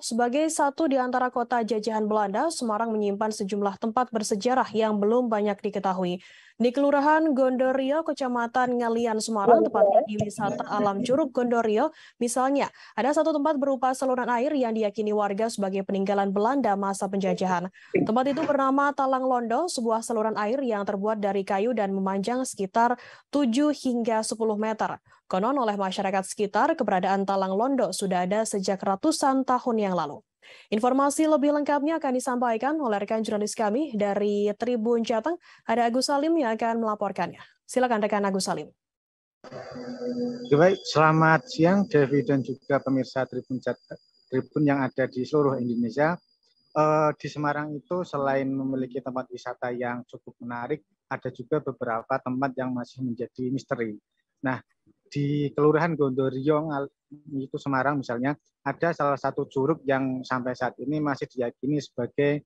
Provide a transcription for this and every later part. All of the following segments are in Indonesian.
Sebagai satu di antara kota jajahan Belanda, Semarang menyimpan sejumlah tempat bersejarah yang belum banyak diketahui. Di Kelurahan Gondorio, Kecamatan Ngalian, Semarang, tepatnya di wisata alam Curug Gondorio, misalnya, ada satu tempat berupa saluran air yang diyakini warga sebagai peninggalan Belanda masa penjajahan. Tempat itu bernama Talang Londo, sebuah saluran air yang terbuat dari kayu dan memanjang sekitar 7 hingga 10 meter. Konon oleh masyarakat sekitar, keberadaan Talang Londo sudah ada sejak ratusan tahun yang lalu. Informasi lebih lengkapnya akan disampaikan oleh rekan jurnalis kami dari Tribun Jateng, ada Agus Salim yang akan melaporkannya. Silakan rekan Agus Salim. Baik, selamat siang Devi dan juga pemirsa Tribun yang ada di seluruh Indonesia. Di Semarang itu selain memiliki tempat wisata yang cukup menarik, ada juga beberapa tempat yang masih menjadi misteri. Nah, di Kelurahan Gondorio itu Semarang misalnya, ada salah satu curug yang sampai saat ini masih diyakini sebagai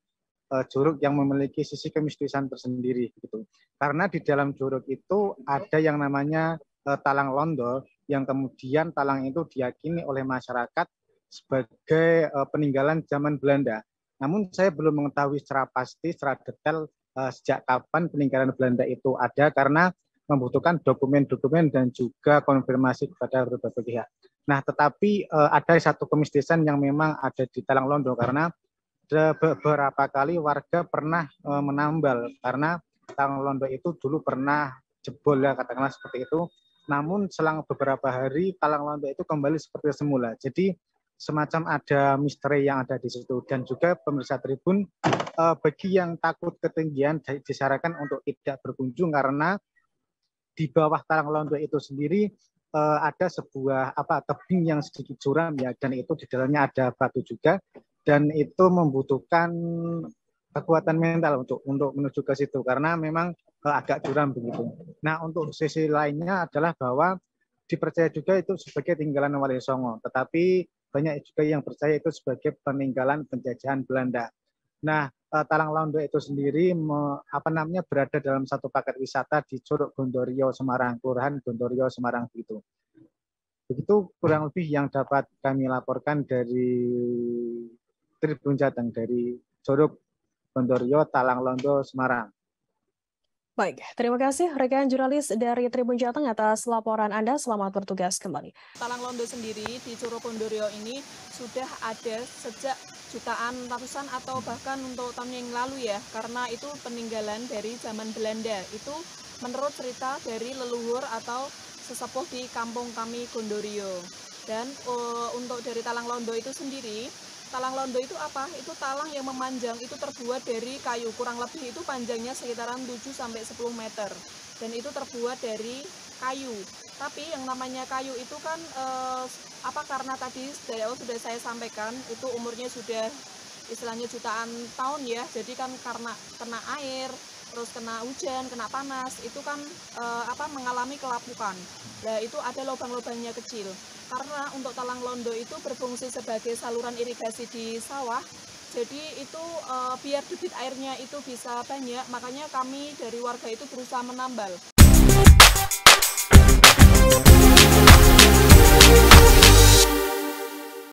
curug yang memiliki sisi kemisterisan tersendiri gitu. Karena di dalam curug itu ada yang namanya Talang Londo, yang kemudian talang itu diyakini oleh masyarakat sebagai peninggalan zaman Belanda. Namun saya belum mengetahui secara pasti, secara detail sejak kapan peninggalan Belanda itu ada, karena membutuhkan dokumen-dokumen dan juga konfirmasi kepada berbagai pihak. Nah, tetapi ada satu kemisterisan yang memang ada di Talang Londo, karena beberapa kali warga pernah menambal, karena Talang Londo itu dulu pernah jebol ya, katakanlah seperti itu. Namun selang beberapa hari Talang Londo itu kembali seperti semula. Jadi semacam ada misteri yang ada di situ. Dan juga pemirsa Tribun, bagi yang takut ketinggian disarankan untuk tidak berkunjung, karena di bawah Talang Londo itu sendiri ada sebuah tebing yang sedikit curam ya, dan itu di dalamnya ada batu juga, dan itu membutuhkan kekuatan mental untuk menuju ke situ, karena memang agak curam begitu. Nah, untuk sisi lainnya adalah bahwa dipercaya juga itu sebagai tinggalan Wali Songo, tetapi banyak juga yang percaya itu sebagai peninggalan penjajahan Belanda. Nah, Talang Londo itu sendiri berada dalam satu paket wisata di Curug Gondorio Semarang, Kelurahan Gondorio Semarang begitu. Begitu kurang lebih yang dapat kami laporkan dari Tribun Jateng, dari Curug Gondorio Talang Londo Semarang. Baik, terima kasih rekan jurnalis dari Tribun Jateng atas laporan Anda. Selamat bertugas kembali. Talang Londo sendiri di Curug Gondorio ini sudah ada sejak jutaan, ratusan atau bahkan untuk tahun yang lalu ya, karena itu peninggalan dari zaman Belanda. Itu menurut cerita dari leluhur atau sesepuh di kampung kami Gondorio. Dan untuk dari Talang Londo itu sendiri, Talang Londo itu apa? Itu talang yang memanjang, itu terbuat dari kayu, kurang lebih itu panjangnya sekitaran 7-10 meter. Dan itu terbuat dari kayu. Tapi yang namanya kayu itu kan karena tadi sudah saya sampaikan, itu umurnya sudah istilahnya jutaan tahun ya. Jadi kan karena kena air, terus kena hujan, kena panas, itu kan mengalami kelapukan. Nah, itu ada lubang-lubangnya kecil. Karena untuk Talang Londo itu berfungsi sebagai saluran irigasi di sawah, jadi itu biar debit airnya itu bisa banyak, makanya kami dari warga itu berusaha menambal.